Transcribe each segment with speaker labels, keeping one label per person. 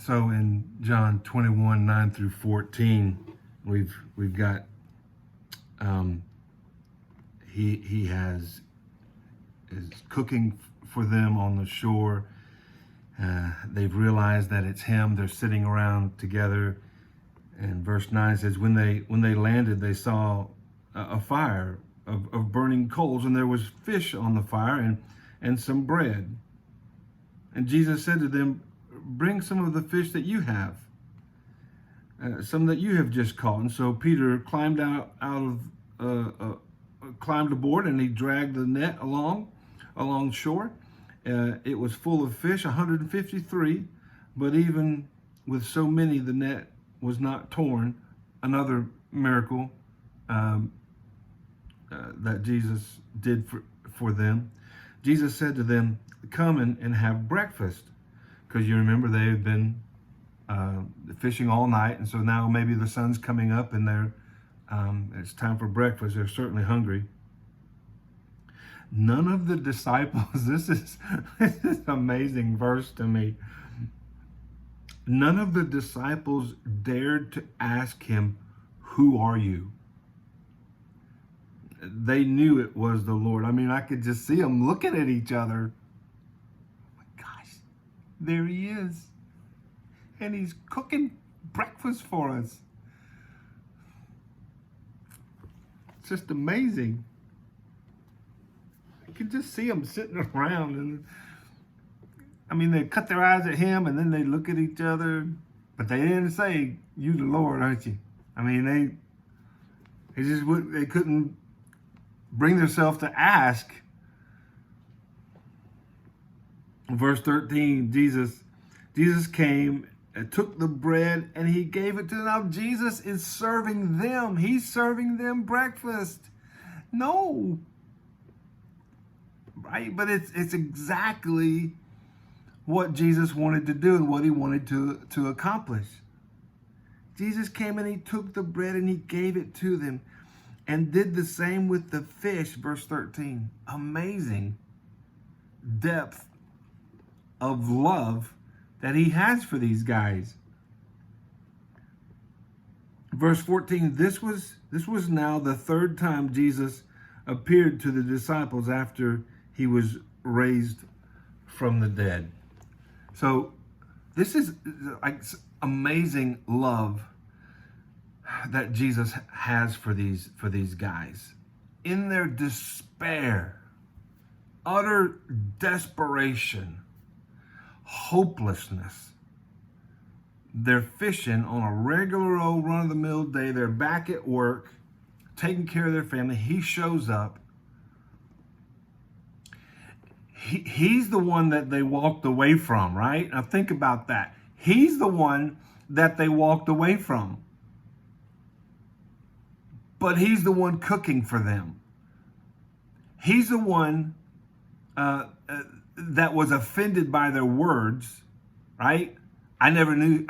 Speaker 1: So in John 21, 9 through 14, we've got he is cooking for them on the shore. They've realized that it's him. They're sitting around together. And verse 9 says, when they landed, they saw a fire of burning coals, and there was fish on the fire and some bread. And Jesus said to them, bring some of the fish that you have, some that you have just caught. And so Peter climbed climbed aboard, and he dragged the net along shore. It was full of fish, 153, but even with so many, the net was not torn. Another miracle that Jesus did for them. Jesus said to them, come and have breakfast. Because you remember they had been fishing all night, and so now maybe the sun's coming up and it's time for breakfast. They're certainly hungry. None of the disciples, this is an amazing verse to me. None of the disciples dared to ask him, who are you? They knew it was the Lord. I mean, I could just see them looking at each other. Oh my gosh, there he is. And he's cooking breakfast for us. It's just amazing. I could just see them sitting around, and I mean, they cut their eyes at him, and then they look at each other, but they didn't say, "You the Lord, aren't you?" I mean, they couldn't bring themselves to ask. Verse 13, Jesus came and took the bread and he gave it to them. Now Jesus is serving them. He's serving them breakfast. No. Right? But it's exactly what Jesus wanted to do and what he wanted to accomplish. Jesus came and he took the bread and he gave it to them and did the same with the fish. Verse 13. Amazing depth of love that he has for these guys. Verse 14, this was now the third time Jesus appeared to the disciples after he was raised from the dead. So this is like amazing love that Jesus has for these guys. In their despair, utter desperation, hopelessness, they're fishing on a regular old run-of-the-mill day. They're back at work, taking care of their family. He shows up. He's the one that they walked away from, right? Now think about that. He's the one that they walked away from. But he's the one cooking for them. He's the one that was offended by their words, right? I don't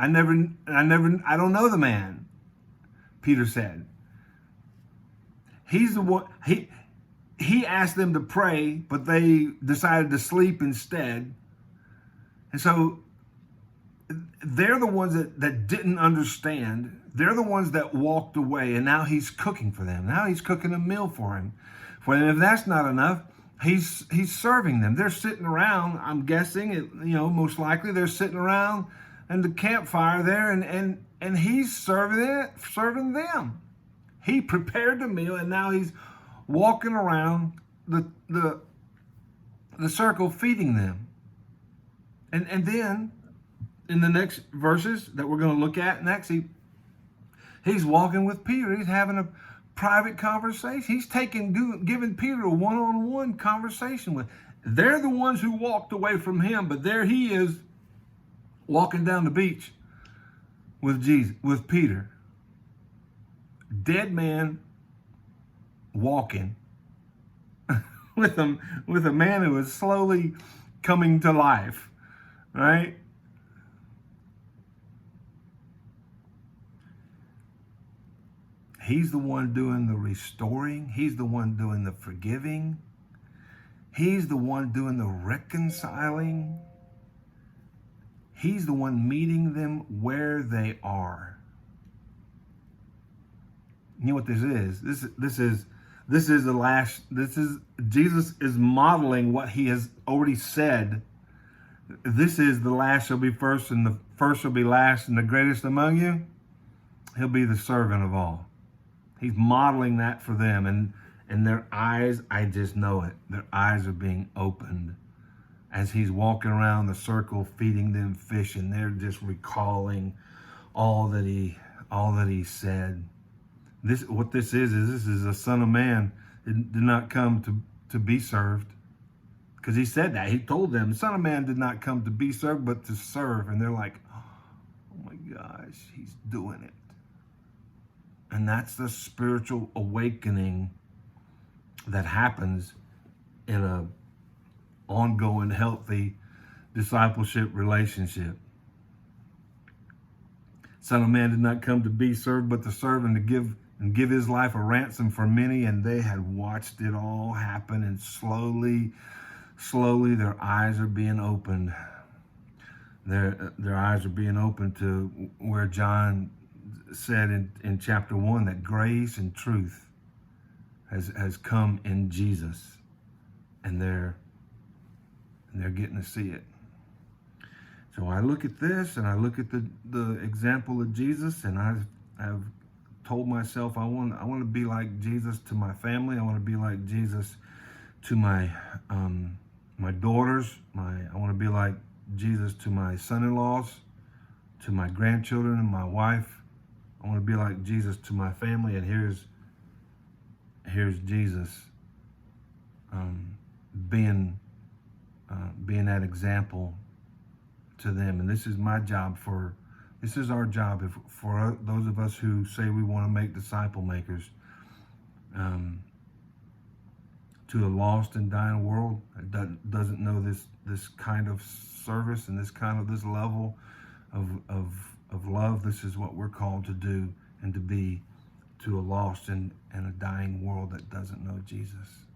Speaker 1: know the man, Peter said. He's the one, he asked them to pray, but they decided to sleep instead. And so they're the ones that didn't understand. They're the ones that walked away, and now he's cooking for them. Now he's cooking a meal for them. And if that's not enough, he's serving them. They're sitting around, I'm guessing, most likely they're sitting around in the campfire there, and he's serving them. He prepared the meal, and now he's walking around the circle feeding them. And then in the next verses that we're going to look at next, he's walking with Peter. He's having a private conversation. He's giving Peter a one-on-one conversation with. They're the ones who walked away from him, but there he is walking down the beach with Peter. Dead man walking with a man who is slowly coming to life, right? He's the one doing the restoring. He's the one doing the forgiving. He's the one doing the reconciling. He's the one meeting them where they are. You know what this is? This is the last. This is Jesus is modeling what he has already said. This is the last shall be first, and the first shall be last, and the greatest among you, he'll be the servant of all. He's modeling that for them, and their eyes, I just know it. Their eyes are being opened as he's walking around the circle feeding them fish, and they're just recalling all that he said. This this is a Son of Man. It did not come to be served, because he said that. He told them, the Son of Man did not come to be served, but to serve. And they're like, oh my gosh, he's doing it. And that's the spiritual awakening that happens in a ongoing, healthy discipleship relationship. Son of Man did not come to be served, but to serve, and to give his life a ransom for many. And they had watched it all happen, and slowly their eyes are being opened. Their eyes are being opened to where John said in chapter 1 that grace and truth has come in Jesus, and they're getting to see it. So I look at this, and I look at the example of Jesus, and I've told myself I want to be like Jesus to my family. I want to be like Jesus to my daughters. I want to be like Jesus to my son-in-laws, to my grandchildren, and my wife. I want to be like Jesus to my family. And here's Jesus being that example to them. And this is my job this is our job for those of us who say we want to make disciple makers, to a lost and dying world that doesn't know this kind of service and this level of love. This is what we're called to do and to be to a lost and a dying world that doesn't know Jesus.